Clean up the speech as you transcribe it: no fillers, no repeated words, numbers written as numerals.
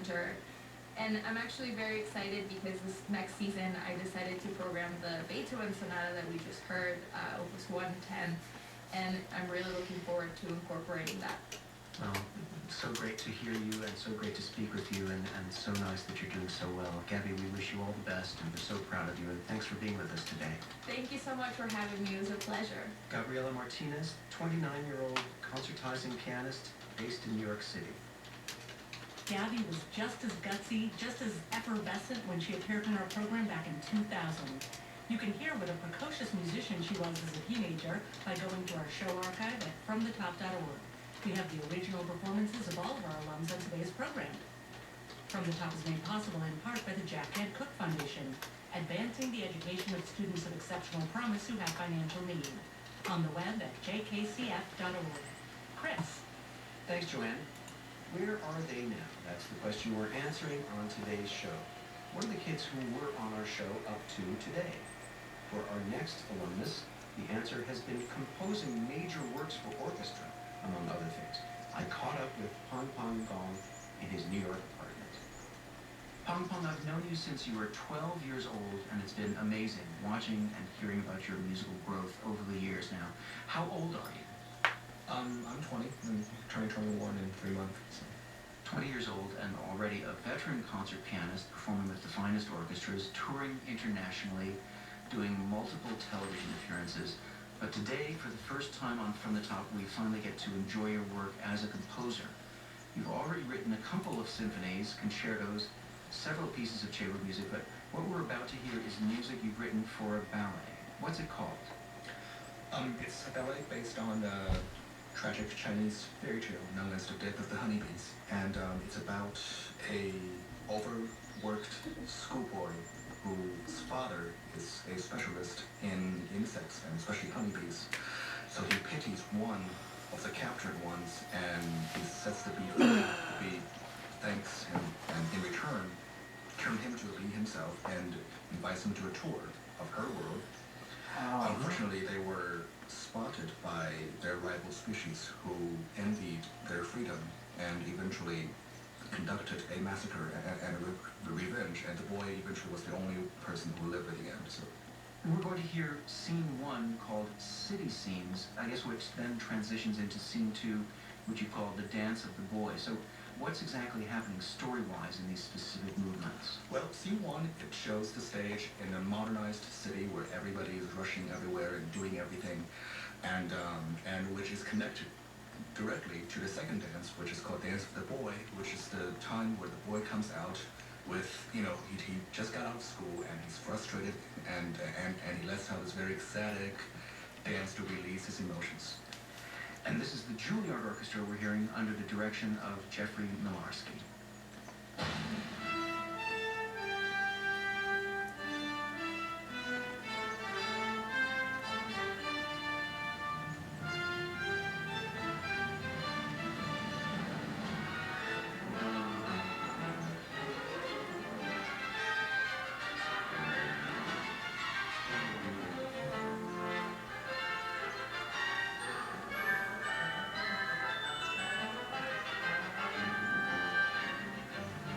Center. And I'm actually very excited because this next season I decided to program the Beethoven Sonata that we just heard, Opus 110, and I'm really looking forward to incorporating that. Well, it's so great to hear you and so great to speak with you, and it's so nice that you're doing so well. Gabby, we wish you all the best, and we're so proud of you, and thanks for being with us today. Thank you so much for having me. It was a pleasure. Gabriela Martinez, 29-year-old concertizing pianist based in New York City. Gabby was just as gutsy, just as effervescent when she appeared in our program back in 2000. You can hear what a precocious musician she was as a teenager by going to our show archive at FromTheTop.org. We have the original performances of all of our alums on today's program. From the Top is made possible in part by the Jack Ed Cook Foundation, advancing the education of students of exceptional promise who have financial need. On the web at jkcf.org. Chris. Thanks, Joanne. Where are they now? That's the question we're answering on today's show. What are the kids who were on our show up to today? For our next alumnus, the answer has been composing major works for orchestra, among other things. I caught up with Pong Pong Gong in his New York apartment. Pong Pong, I've known you since you were 12 years old, and it's been amazing watching and hearing about your musical growth over the years now. How old are you? I'm 20. I'm turning 21 in 3 months. So. 20 years old and already a veteran concert pianist performing with the finest orchestras, touring internationally, doing multiple television appearances. But today, for the first time on From the Top, we finally get to enjoy your work as a composer. You've already written a couple of symphonies, concertos, several pieces of chamber music, but what we're about to hear is music you've written for a ballet. What's it called? It's a ballet based on the tragic Chinese fairy tale known as The Death of the Honeybees. And it's about a overworked schoolboy whose father is a specialist in insects, and especially honeybees. So he pities one of the captured ones, and he sets the bee free. The bee thanks him, and in return, turns him to a bee himself and invites him to a tour of her world. Unfortunately, they were spotted by their rival species who envied their freedom and eventually conducted a massacre and a revenge, and the boy eventually was the only person who lived at the end. So we're going to hear scene 1 called City Scenes, I guess, which then transitions into scene 2, which you call The Dance of the Boy. So what's exactly happening story-wise in these specific movements? Well, scene 1, it shows the stage in a modernized city where everybody is rushing everywhere and doing everything, and which is connected directly to the second dance, which is called Dance of the Boy, which is the time where the boy comes out with, he just got out of school and he's frustrated, and he lets out this very ecstatic dance to release his emotions. And this is the Juilliard Orchestra we're hearing under the direction of Jeffrey Milarski.